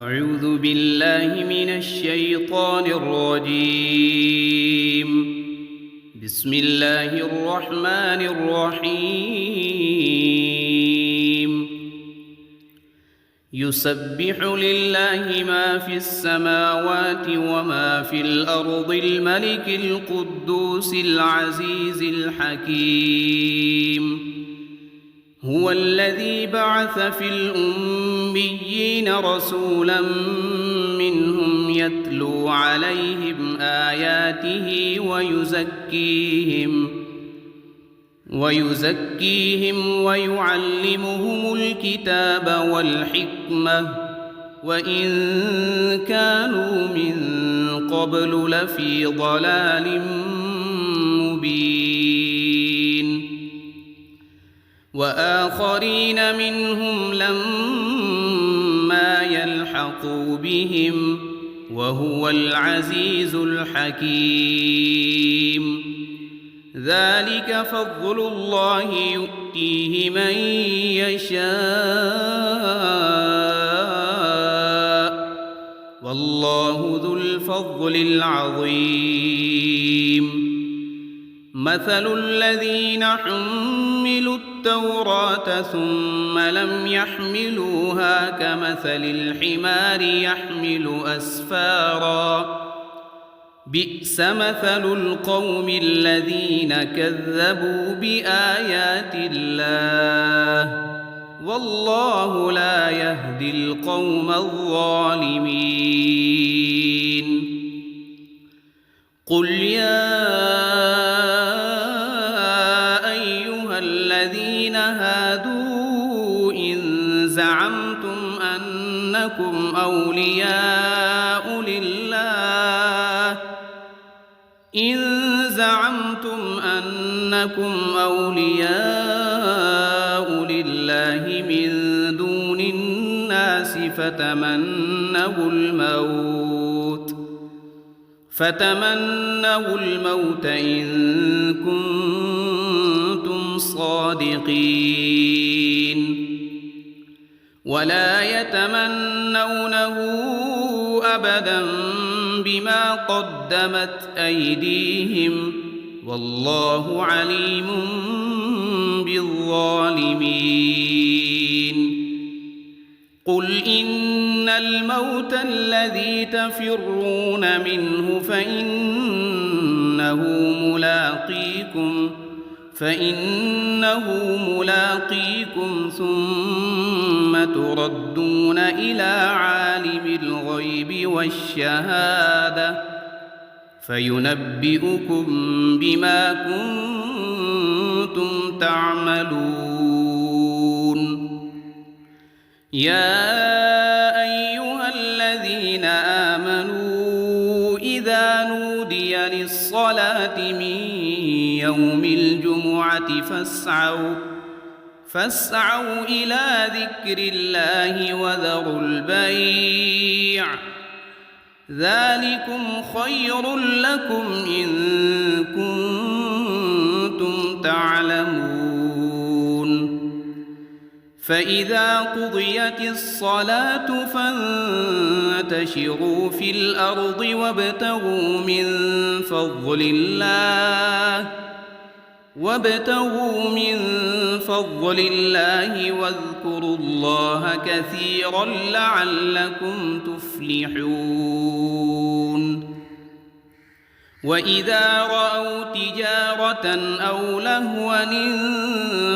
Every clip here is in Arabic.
أعوذ بالله من الشيطان الرجيم. بسم الله الرحمن الرحيم. يسبح لله ما في السماوات وما في الأرض الملك القدوس العزيز الحكيم. هو الذي بعث في الأميين رسولا منهم يتلو عليهم آياته ويزكيهم ويعلمهم الكتاب والحكمة وإن كانوا من قبل لفي ضلال مبين. وآخرين منهم لما يلحقوا بهم وهو العزيز الحكيم. ذلك فضل الله يؤتيه من يشاء والله ذو الفضل العظيم. مثل الذين حملوا التوراة ثم لم يحملوها كمثل الحمار يحمل أسفارا بئس مثل القوم الذين كذبوا بآيات الله والله لا يهدي القوم الظالمين. قل يا الذين هادوا إن زعمتم أنكم أولياء لله من دون الناس فتمنوا الموت إن كنتم صادقين ولا يتمنونه أبدا بما قدمت أيديهم والله عليم بالظالمين. قل إن الموت الذي تفرون منه فإنه ملاقيكم ثم تردون إلى عالم الغيب والشهادة فينبئكم بما كنتم تعملون. يا أيها الذين آمنوا إذا نودي للصلاة من يوم الجمعة فاسعوا إلى ذكر الله وذروا البيع ذلكم خير لكم إن كنتم تعلمون. فإذا قضيت الصلاة فانتشروا في الأرض وابتغوا من فضل الله واذكروا الله كثيرا لعلكم تفلحون. وإذا رأوا تجارة أو لهوا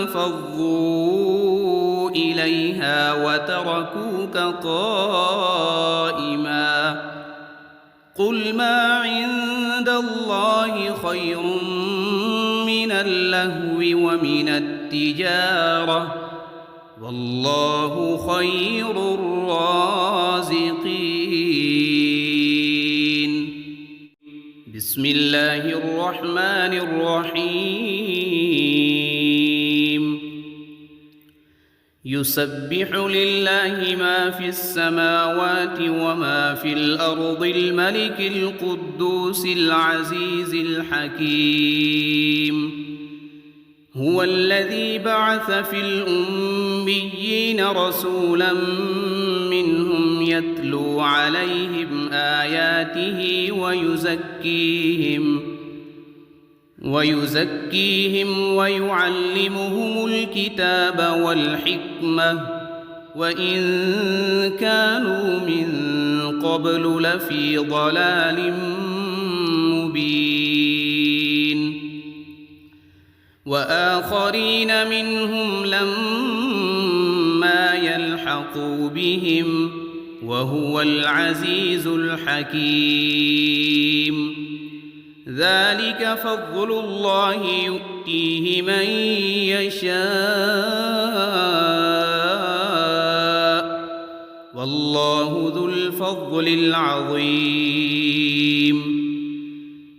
انفضوا إليها وتركوك قائما قل ما عند الله خير من اللهو ومن التجارة والله خير الرازقين. بسم الله الرحمن الرحيم. يسبح لله ما في السماوات وما في الأرض الملك القدوس العزيز الحكيم. هو الذي بعث في الأميين رسولا منهم يتلو عليهم آياته ويزكيهم ويعلمهم الكتاب والحكمة وإن كانوا من قبل لفي ضلال مبين وآخرين منهم لما يلحقوا بهم وهو العزيز الحكيم ذلك فضل الله يؤتيه من يشاء والله ذو الفضل العظيم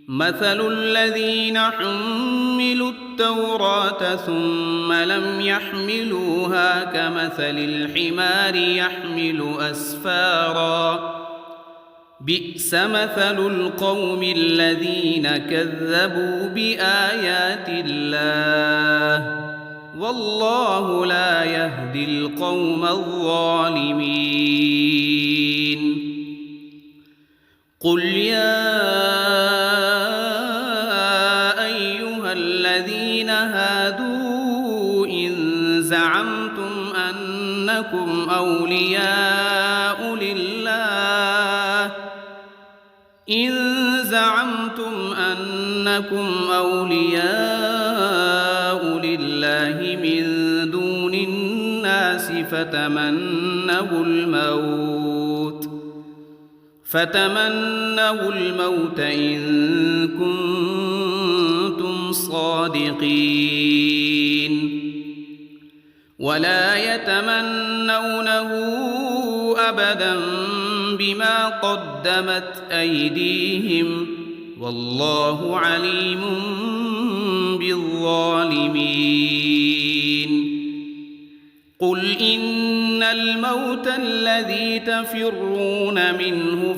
مثل الذين حملوا التوراة ثم لم يحملوها كمثل الحمار يحمل أسفارا بئس مثل القوم الذين كذبوا بآيات الله والله لا يهدي القوم الظالمين قل يا أيها الذين هادوا إن زعمتم أنكم أولياء لله من دون الناس فتمنوا الموت إن كنتم صادقين ولا يتمنونه أبدا بما قدمت أيديهم والله عليم بالظالمين قل إن الموت الذي تفرون منه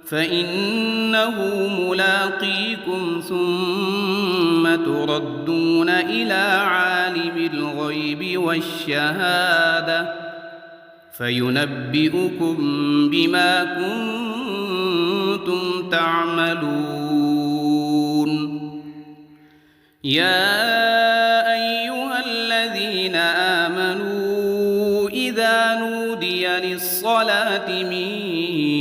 فإنه ملاقيكم ثم تردون إلى عالم الغيب والشهادة فينبئكم بما كنتم تعملون يا أيها الذين آمنوا إذا نودي للصلاة من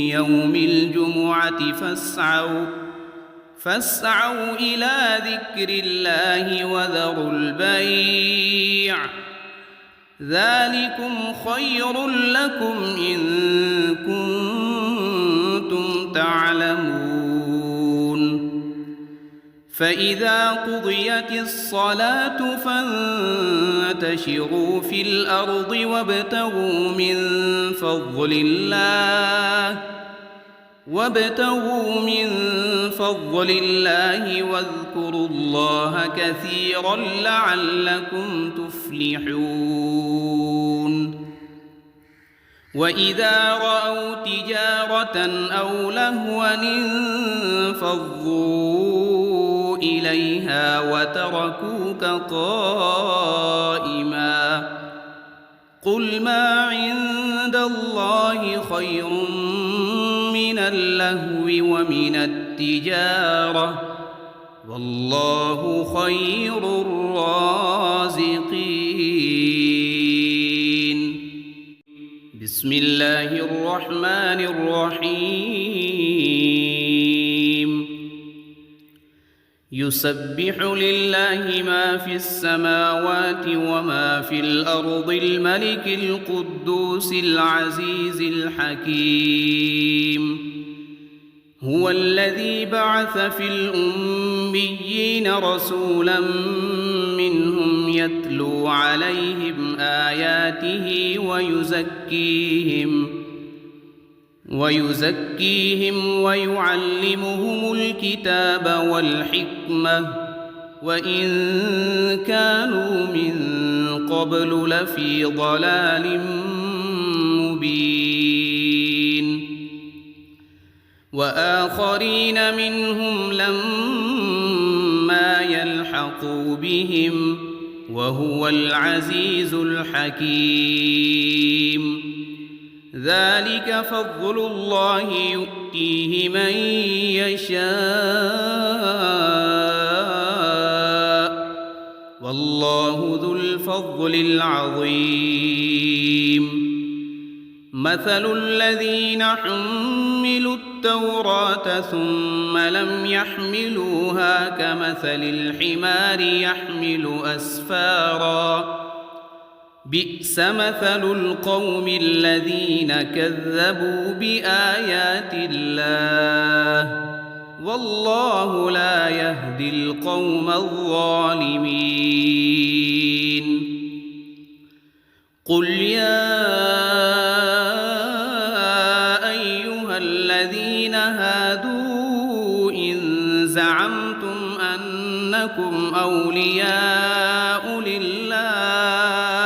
يوم الجمعة فاسعوا إلى ذكر الله وذروا البيع ذلكم خير لكم إن كنتم تعلمون فإذا قضيت الصلاة فانتشروا في الأرض وابتغوا من فضل الله واذكروا الله كثيرا لعلكم تفلحون وإذا رأوا تجارة أو لهوا انفضوا إليها وتركوك قائما قل ما عند الله خير من اللهو ومن التجارة والله خير الرازقين بسم الله الرحمن الرحيم يسبح لله ما في السماوات وما في الأرض الملك القدوس العزيز الحكيم هو الذي بعث في الأميين رسولا منهم يتلو عليهم آياته ويزكيهم ويعلمهم الكتاب والحكمة وإن كانوا من قبل لفي ضلال مبين وآخرين منهم لما يلحقوا بهم وهو العزيز الحكيم ذلك فضل الله يؤتيه من يشاء والله ذو الفضل العظيم مثل الذين حملوا التوراة ثم لم يحملوها كمثل الحمار يحمل أسفارا بئس مثل القوم الذين كذبوا بآيات الله والله لا يهدي القوم الظالمين قل يا أيها الذين هادوا إن زعمتم أنكم أولياء لله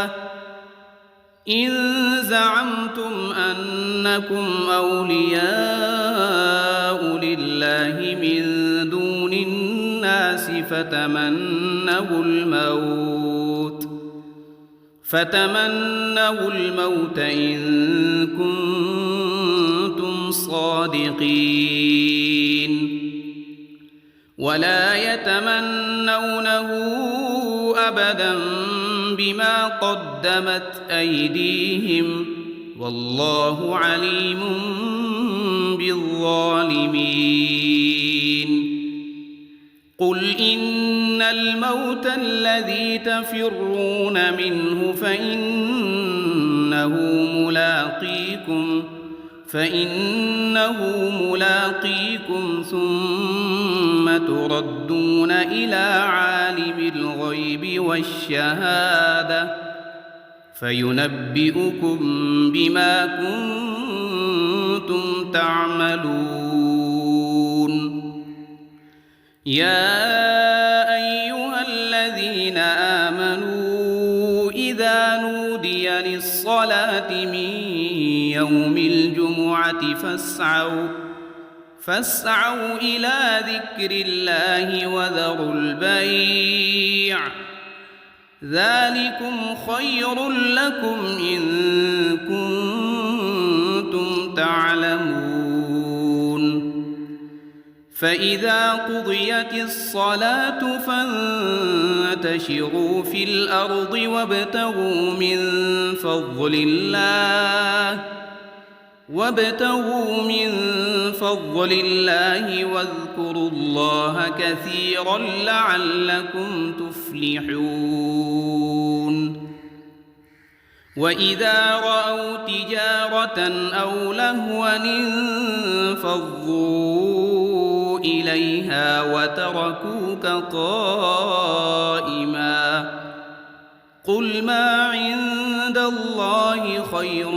من دون الناس فتمنوا الموت إن كنتم صادقين ولا يتمنونه أبدا بما قدمت أيديهم والله عليم بالظالمين قل إن الموت الذي تفرون منه فإنه ملاقيكم ثم تردون إلى عالم الغيب والشهادة فينبئكم بما كنتم تعملون يا أيها الذين آمنوا إذا نودي للصلاة من يوم الجمعة فاسعوا إلى ذكر الله وذروا البيع ذلكم خير لكم إن كنتم تعلمون فإذا قضيت الصلاة فانتشروا في الأرض وابتغوا من فضل الله واذكروا الله كثيرا لعلكم تفلحون وإذا رأوا تجارة أو لهوا انفضوا إليها وتركوك قائما قل ما عند الله خير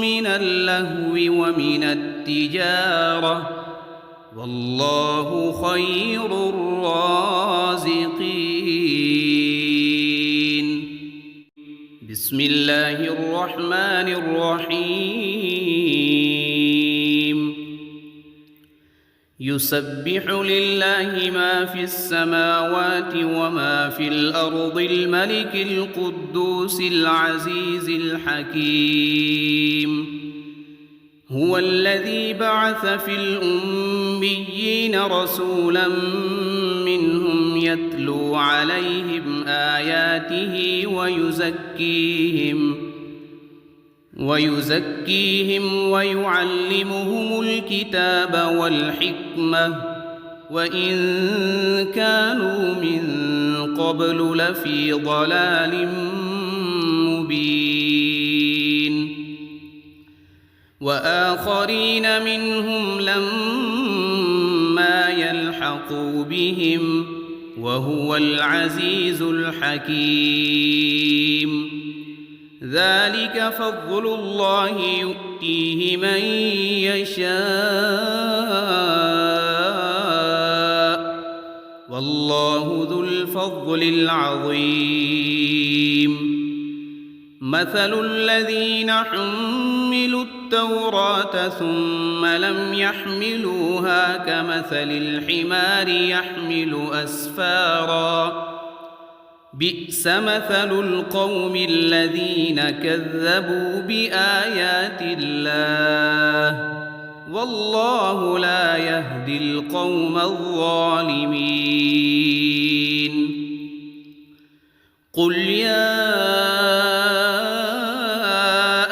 من اللهو ومن التجارة والله خير الرازقين بسم الله الرحمن الرحيم يسبح لله ما في السماوات وما في الأرض الملك القدوس العزيز الحكيم هو الذي بعث في الأميين رسولا منهم يتلو عليهم آياته ويزكيهم ويعلمهم الكتاب والحكمة وإن كانوا من قبل لفي ضلال مبين وآخرين منهم لما يلحقوا بهم وهو العزيز الحكيم ذلك فضل الله يؤتيه من يشاء والله ذو الفضل العظيم مثل الذين حملوا التوراة ثم لم يحملوها كمثل الحمار يحمل أسفارا بئس مثل القوم الذين كذبوا بآيات الله والله لا يهدي القوم الظالمين قل يا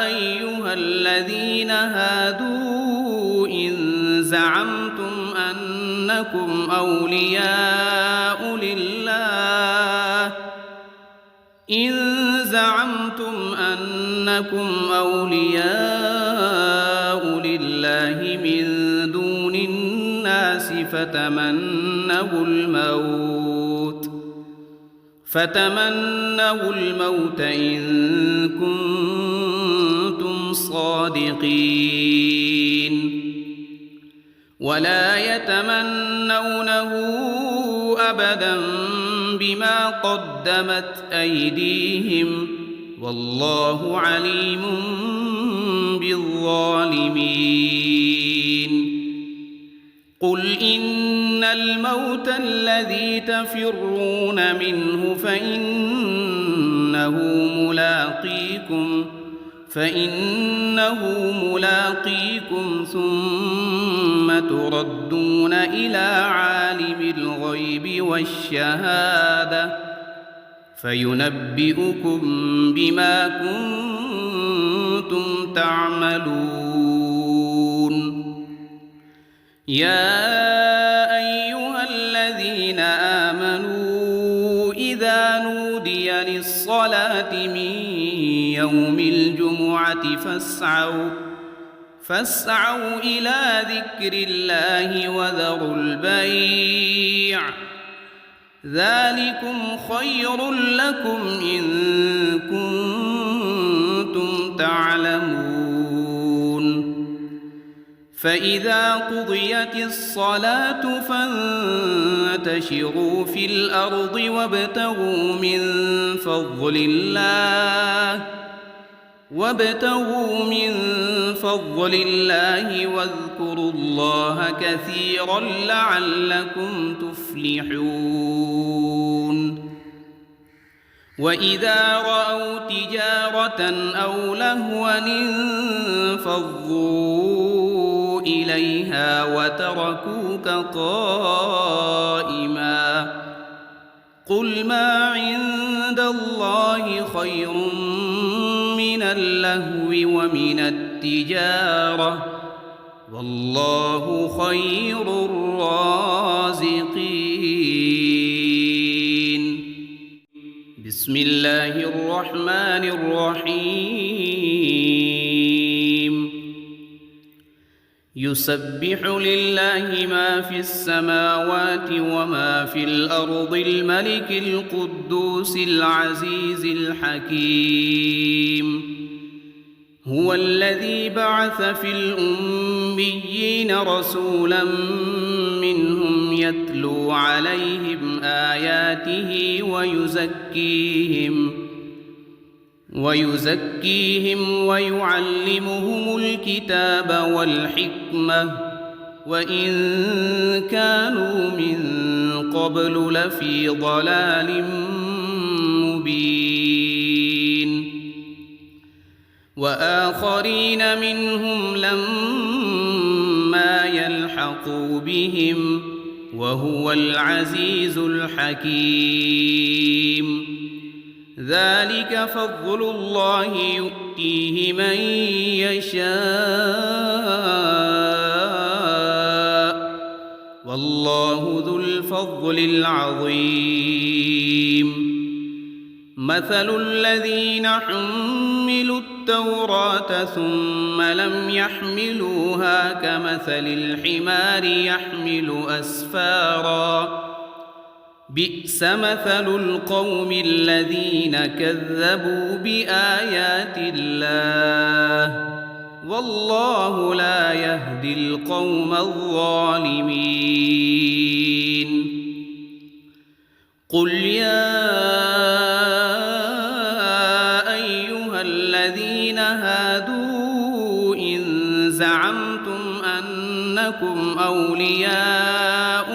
أيها الذين هادوا إن زعمتم أنكم أولياء لله من دون الناس فتمنوا الموت إن كنتم صادقين ولا يتمنونه أبدا بما قدمت أيديهم والله عليم بالظالمين قل إن الموت الذي تفرون منه فإنه ملاقيكم ثم تردون إلى عالم الغيب والشهادة فينبئكم بما كنتم تعملون يا أيها الذين آمنوا إذا نودي للصلاة من يوم الجمعة فاسعوا إلى ذكر الله وذروا البيع ذلكم خير لكم إن كنتم تعلمون فإذا قضيت الصلاة فانتشروا في الأرض وابتغوا من فضل الله واذكروا الله كثيرا لعلكم تفلحون وإذا رأوا تجارة أو لهوا انفضوا إليها وتركوك قائما قل ما عند الله خير من اللهو ومن التجارة والله خير الرازقين بسم الله الرحمن الرحيم يسبح لله ما في السماوات وما في الأرض الملك القدوس العزيز الحكيم هو الذي بعث في الأميين رسولا منهم يتلو عليهم آياته ويزكيهم ويعلمهم الكتاب والحكمة وإن كانوا من قبل لفي ضلال مبين وآخرين منهم لما يلحقوا بهم وهو العزيز الحكيم ذلك فضل الله يؤتيه من يشاء والله ذو الفضل العظيم مثل الذين حملوا التوراة ثم لم يحملوها كمثل الحمار يحمل أسفارا بئس مثل القوم الذين كذبوا بآيات الله والله لا يهدي القوم الظالمين قل يا أيها الذين هادوا إن زعمتم أنكم أولياء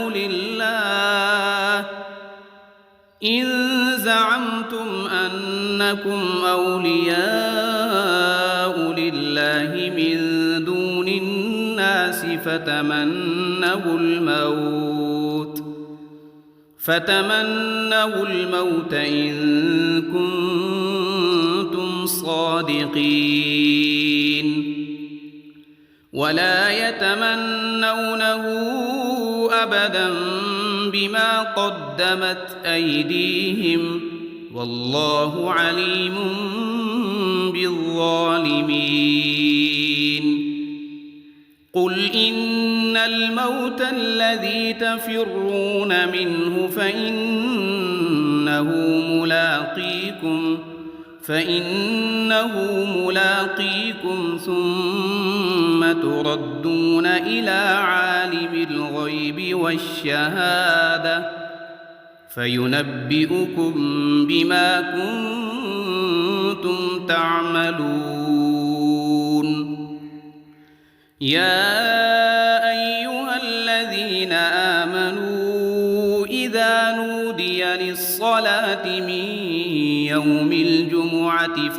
لله من دون الناس فتمنوا الموت إن كنتم صادقين ولا يتمنونه أبدا بما قدمت أيديهم والله عليم بالظالمين قل إن الموت الذي تفرون منه فإنه ملاقيكم ثم تردون إلى عالم الغيب والشهادة فينبئكم بما كنتم تعملون يا أيها الذين آمنوا إذا نودي للصلاة من يوم الجمعة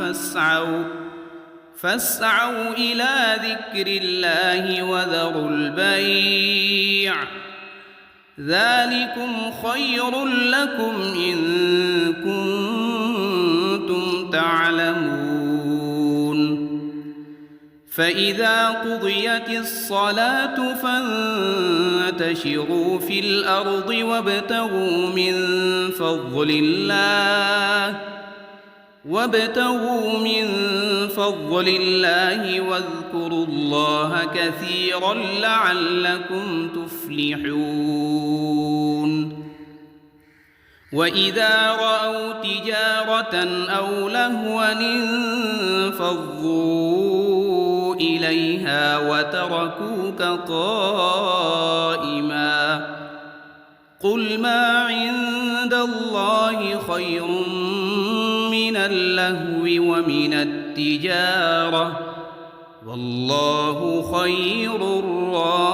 فاسعوا إلى ذكر الله وذروا البيع ذلكم خير لكم إن كنتم تعلمون فإذا قضيت الصلاة فانتشروا في الأرض وابتغوا من فضل الله واذكروا الله كثيرا لعلكم تفلحون وإذا رأوا تجارة أو لهوا انفضوا إليها وتركوك قائما قل ما عند الله خير من اللهو ومن التجارة والله خير الرازقين